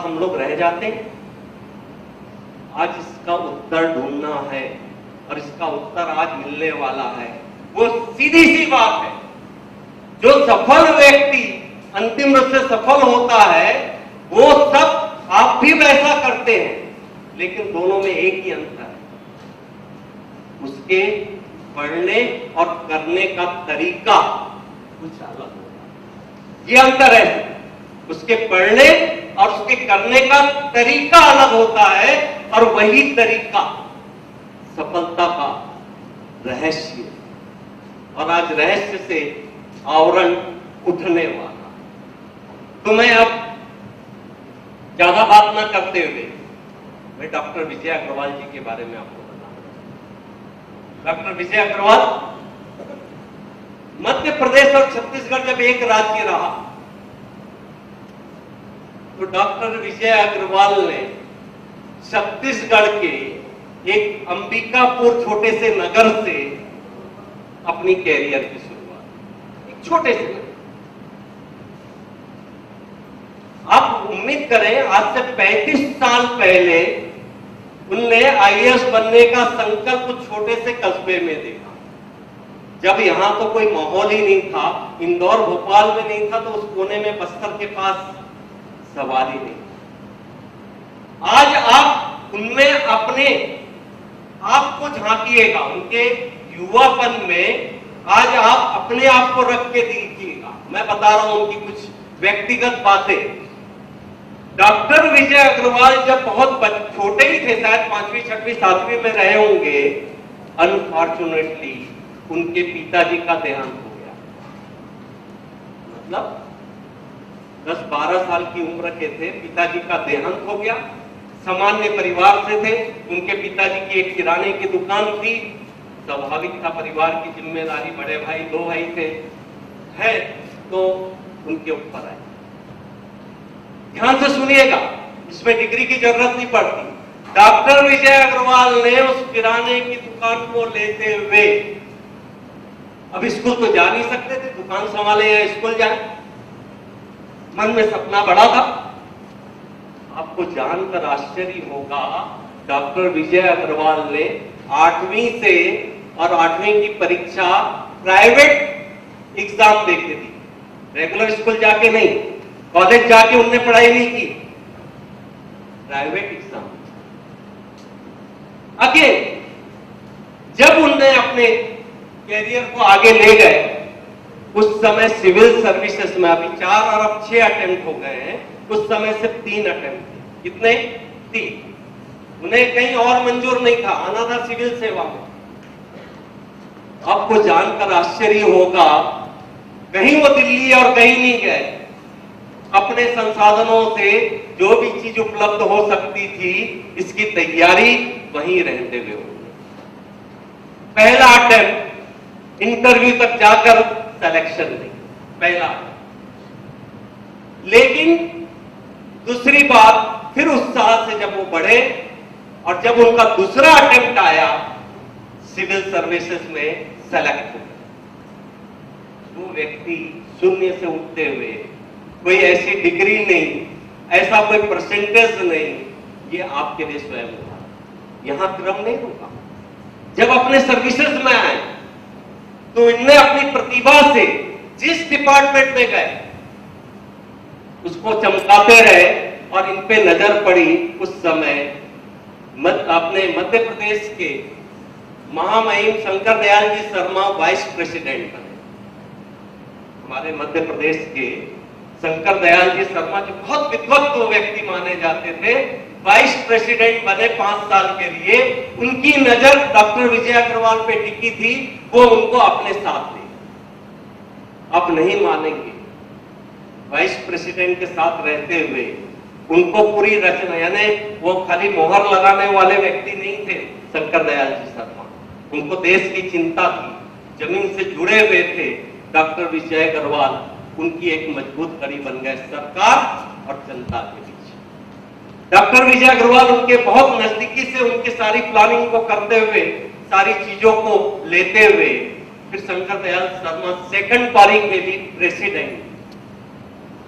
हम लोग रह जाते हैं? आज इसका उत्तर ढूंढना है और इसका उत्तर आज मिलने वाला है। वो सीधी सी बात है, जो सफल व्यक्ति अंतिम रूप से सफल होता है वो सब आप भी वैसा करते हैं, लेकिन दोनों में एक ही अंतर है, उसके पढ़ने और करने का तरीका कुछ अलग होता है। ये अंतर है, उसके पढ़ने और उसके करने का तरीका अलग होता है, और वही तरीका सफलता का रहस्य, और आज रहस्य से आवरण उठने वाला। तो मैं अब ज्यादा बात ना करते हुए मैं डॉक्टर विजय अग्रवाल जी के बारे में आपको बताऊंगा। डॉक्टर विजय अग्रवाल मध्य प्रदेश और छत्तीसगढ़ जब एक राज्य रहा तो डॉक्टर विजय अग्रवाल ने छत्तीसगढ़ के एक अंबिकापुर छोटे से नगर से अपनी कैरियर की शुरुआत, एक छोटे से नगर। आप उम्मीद करें आज से 35 साल पहले उनने आईएएस बनने का संकल्प छोटे से कस्बे में देखा, जब यहां तो कोई माहौल ही नहीं था, इंदौर भोपाल में नहीं था, तो उस कोने में बस्तर के पास सवाल ही नहीं। आज आप उनमें अपने आप को झांकिएगा, उनके युवापन में आज आप अपने आप को रख के देखिएगा। मैं बता रहा हूं उनकी कुछ व्यक्तिगत बातें। डॉक्टर विजय अग्रवाल जब बहुत छोटे ही थे, शायद 5वीं 6वीं 7वीं में रहे होंगे, अनफॉर्चुनेटली उनके पिताजी का देहांत हो गया। मतलब 10-12 साल की उम्र के थे, पिताजी का देहांत हो गया। सामान्य परिवार से थे, उनके पिताजी की एक किराने की दुकान थी। स्वाभाविक था, परिवार की जिम्मेदारी, बड़े भाई 2 भाई थे, है तो उनके ऊपर आए। ध्यान से सुनिएगा, इसमें डिग्री की जरूरत नहीं पड़ती। डॉक्टर विजय अग्रवाल ने उस किराने की दुकान को लेते हुए, अब स्कूल तो जा नहीं सकते थे, दुकान संभाले या स्कूल जाए, मन में सपना बड़ा था। आपको जानकर आश्चर्य होगा, डॉक्टर विजय अग्रवाल ने 8वीं से और 8वीं की परीक्षा प्राइवेट एग्जाम देके दी, रेगुलर स्कूल जाके नहीं, कॉलेज जाके उनने पढ़ाई नहीं की, प्राइवेट एग्जाम। अगेन जब उनने अपने कैरियर को आगे ले गए, उस समय सिविल सर्विसेज में, अभी 4 और अब 6 अटेम्प्ट हो गए हैं, उस समय से 3 अटेम्प्ट थे। कितने? 3। उन्हें कहीं और मंजूर नहीं था, आना था सिविल सेवा में। आपको जानकर आश्चर्य होगा, कहीं वो दिल्ली और कहीं नहीं गए, अपने संसाधनों से जो भी चीज उपलब्ध हो सकती थी इसकी तैयारी वहीं रहते हुए हो। पहला अटेम्प्ट, इंटरव्यू तक जाकर सिलेक्शन नहीं, पहला। लेकिन दूसरी बात, फिर उत्साह से जब वो बढ़े और जब उनका दूसरा अटेम्प्ट आया, सिविल सर्विसेज में सेलेक्ट हुए। वो व्यक्ति शून्य से उठते हुए, कोई ऐसी डिग्री नहीं, ऐसा कोई परसेंटेज नहीं, ये आपके लिए स्वयं हुआ। यहां क्रम नहीं होगा। जब अपने सर्विसेज में आए तो इनने अपनी प्रतिभा से जिस डिपार्टमेंट में गए उसको चमकाते रहे, और इन पे नजर पड़ी उस समय अपने मध्य प्रदेश के महामहिम शंकर दयाल जी शर्मा वाइस प्रेसिडेंट बने। हमारे मध्य प्रदेश के शंकर दयाल जी शर्मा जो बहुत विद्वत व्यक्ति माने जाते थे, वाइस प्रेसिडेंट बने 5 साल के लिए। उनकी नजर डॉक्टर विजय अग्रवाल पे टिकी थी, वो उनको अपने साथ ले। आप नहीं मानेंगे, वाइस प्रेसिडेंट के साथ रहते हुए उनको पूरी रचना, यानी वो खाली मोहर लगाने वाले व्यक्ति नहीं थे शंकर दयाल जी शर्मा, उनको देश की चिंता थी, जमीन से जुड़े हुए थे। डॉक्टर विजय अग्रवाल उनकी एक मजबूत कड़ी बन गए सरकार और जनता के बीच। डॉक्टर विजय अग्रवाल उनके बहुत नजदीकी से उनकी सारी प्लानिंग को करते हुए, सारी चीजों को लेते हुए, फिर शंकर दयाल शर्मा सेकंड पारी के लिए प्रेसिडेंट,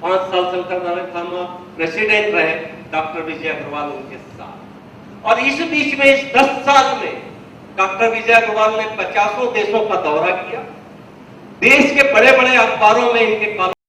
5 साल शंकर नारायण फार्मा प्रेसिडेंट रहे, डॉक्टर विजय अग्रवाल उनके साथ। और इस बीच में इस 10 साल में डॉक्टर विजय अग्रवाल ने 50 देशों का दौरा किया। देश के बड़े बड़े अखबारों में इनके